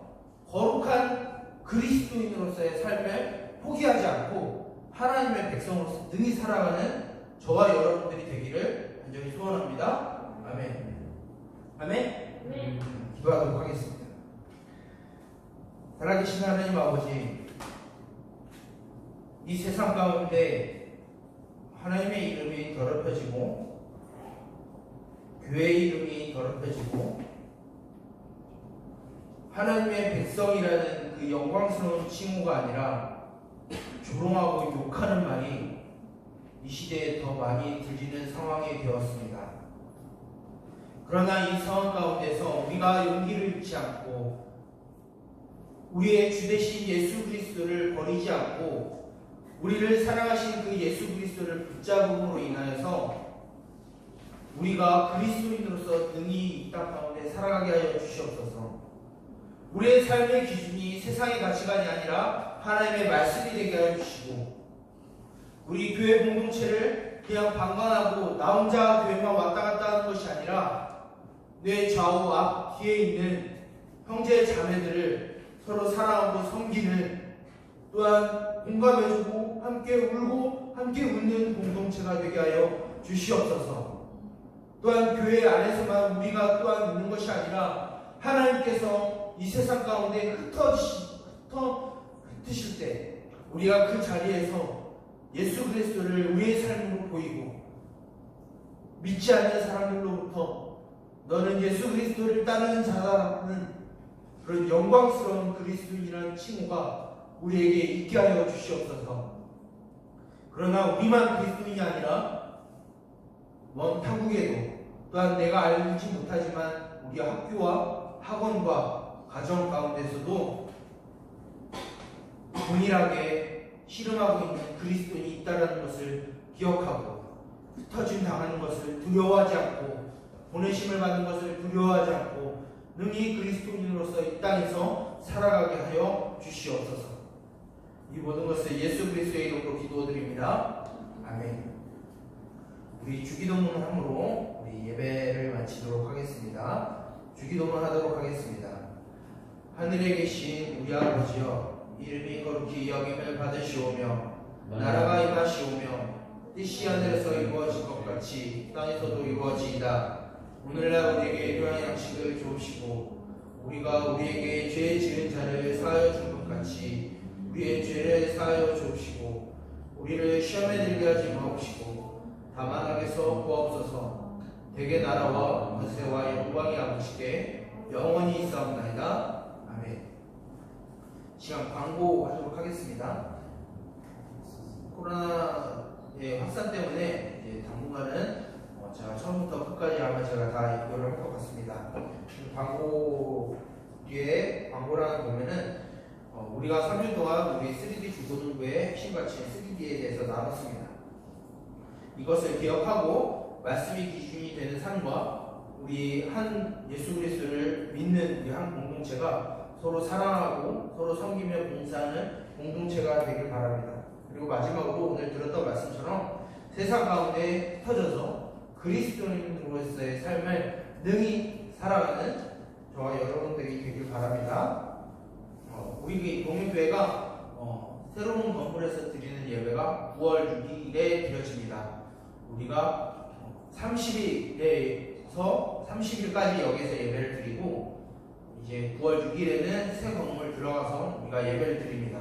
거룩한 그리스도인으로서의 삶을 포기하지 않고 하나님의 백성으로서 능히 살아가는 저와 여러분들이 되기를 간절히 소원합니다. 아멘. 아멘. 기도하도록 하겠습니다. 살아계신 하나님 아버지, 이 세상 가운데 하나님의 이름이 더럽혀지고 교회의 이름이 더럽혀지고 하나님의 백성이라는 그 영광스러운 칭호가 아니라 조롱하고 욕하는 말이 이 시대에 더 많이 들리는 상황이 되었습니다. 그러나 이 상황 가운데서 우리가 용기를 잃지 않고 우리의 주 되신 예수 그리스도를 버리지 않고 우리를 사랑하신 그 예수 그리스도를 붙잡음으로 인하여서 우리가 그리스도인으로서 능히 이 땅 가운데 살아가게 하여 주시옵소서. 우리의 삶의 기준이 세상의 가치관이 아니라 하나님의 말씀이 되게 하여 주시고 우리 교회 공동체를 그냥 방관하고 나 혼자 교회만 왔다 갔다 하는 것이 아니라 내 좌우 앞 뒤에 있는 형제 자매들을 서로 사랑하고 섬기는 또한 공감해주고 함께 울고 함께 웃는 공동체가 되게 하여 주시옵소서. 또한 교회 안에서만 우리가 또한 있는 것이 아니라 하나님께서 이 세상 가운데 흩으실 때 우리가 그 자리에서 예수 그리스도를 우리의 삶으로 보이고 믿지 않는 사람들로부터 너는 예수 그리스도를 따르는 자다라는 그런 영광스러운 그리스도인이라는 칭호가 우리에게 있게 하여 주시옵소서. 그러나 우리만 그리스도인이 아니라 먼 타국에도 또한 내가 알지 못하지만 우리 학교와 학원과 가정 가운데서도 동일하게 씨름하고 있는 그리스도인이 있다는 것을 기억하고 흩어짐 당하는 것을 두려워하지 않고 보내심을 받는 것을 두려워하지 않고 능히 그리스도인으로서 이 땅에서 살아가게 하여 주시옵소서. 이 모든 것을 예수 그리스도의 이름으로 기도드립니다. 아멘. 우리 주기도문 함으로 우리 예배를 마치도록 하겠습니다. 주기도문 하도록 하겠습니다. 하늘에 계신 우리 아버지여, 이름이 거룩히 여김을 받으시오며 나라가 임하시오며 뜻이 하늘에서 이루어진 것 같이 땅에서도 이루어지이다. 오늘날 우리에게 일용할 양식을 주옵시고 우리가 우리에게 죄 지은 자를 사하여 준 것 같이 우리의 죄를 사하여 주옵시고 우리를 시험에 들게 하지 마옵시고 다만 악에서 구하옵소서. 대개 나라와 권세와 영광이 아버지께 영원히 있사옵나이다. 아멘. 시간 광고하도록 하겠습니다. 코로나의 확산 때문에 이제 당분간은 제가 처음부터 끝까지 아마 제가 다 이거를 할 것 같습니다. 광고 뒤에 광고라는 보면은 우리가 3주 동안 우리 3D 주고등부의 핵심가치 3D에 대해서 나눴습니다. 이것을 기억하고 말씀이 기준이 되는 삶과 우리 한 예수 그리스도를 믿는 우리 한 공동체가 서로 사랑하고 서로 섬기며 봉사하는 공동체가 되길 바랍니다. 그리고 마지막으로 오늘 들었던 말씀처럼 세상 가운데 터져서 그리스도인으로서의 삶을 능히 살아가는 저와 여러분들이 되길 바랍니다. 우리 동행교회가 새로운 건물에서 드리는 예배가 9월 6일에 드려집니다. 우리가 30일에서 30일까지 여기서 예배를 드리고 이제 9월 6일에는 새 건물 들어가서 우리가 예배를 드립니다.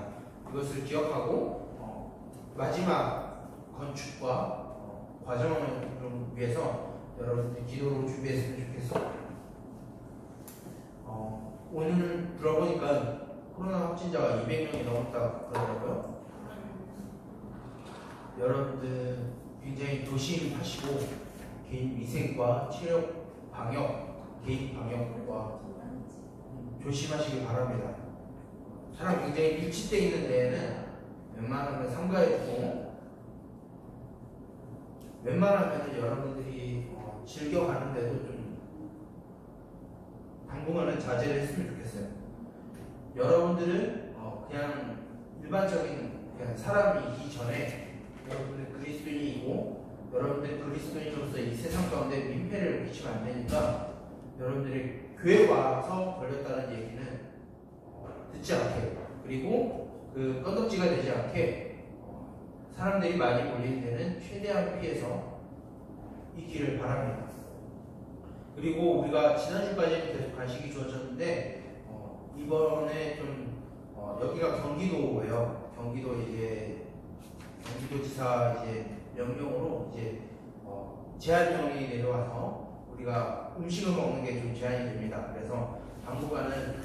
이것을 기억하고 마지막 건축과 과정을 위해서 여러분들 기도로 준비했으면 좋겠어. 오늘 들어보니까 코로나 확진자가 200명이 넘었다 그러더라고요. 여러분들 굉장히 조심하시고 개인 위생과 체력 방역, 개인 방역과 조심하시기 바랍니다. 사람 굉장히 밀집되어 있는 데에는 웬만하면 삼가해두고 웬만하면 여러분들이 즐겨가는데도 좀 당분간은 자제를 했으면 좋겠어요. 여러분들은 그냥 일반적인 그냥 사람이기 전에 여러분들 그리스도인이고 여러분들 그리스도인으로서 이 세상 가운데 민폐를 끼치면 안 되니까 여러분들이 교회 와서 걸렸다는 얘기는 듣지 않게, 그리고 그 건덕지가 되지 않게 사람들이 많이 몰리는 데는 최대한 피해서 있기를 바랍니다. 그리고 우리가 지난주까지는 계속 간식이 주어졌는데 이번에 좀 여기가 경기도예요. 경기도 이제 기도지사 이제 명령으로 이제 제한령이 내려와서 우리가 음식을 먹는 게 좀 제한이 됩니다. 그래서 당분간은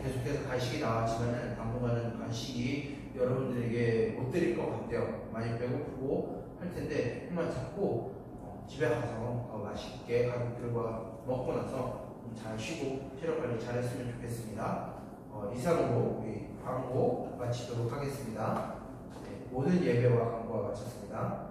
계속해서 간식이 나왔지만은 당분간은 간식이 여러분들에게 못 드릴 것 같아요. 많이 배고프고 할 텐데 한번 잡고 집에 가서 맛있게 가족들과 먹고 나서 잘 쉬고 체력 관리 잘 했으면 좋겠습니다. 이상으로 우리 광고 마치도록 하겠습니다. 네, 모든 예배와 광고가 마쳤습니다.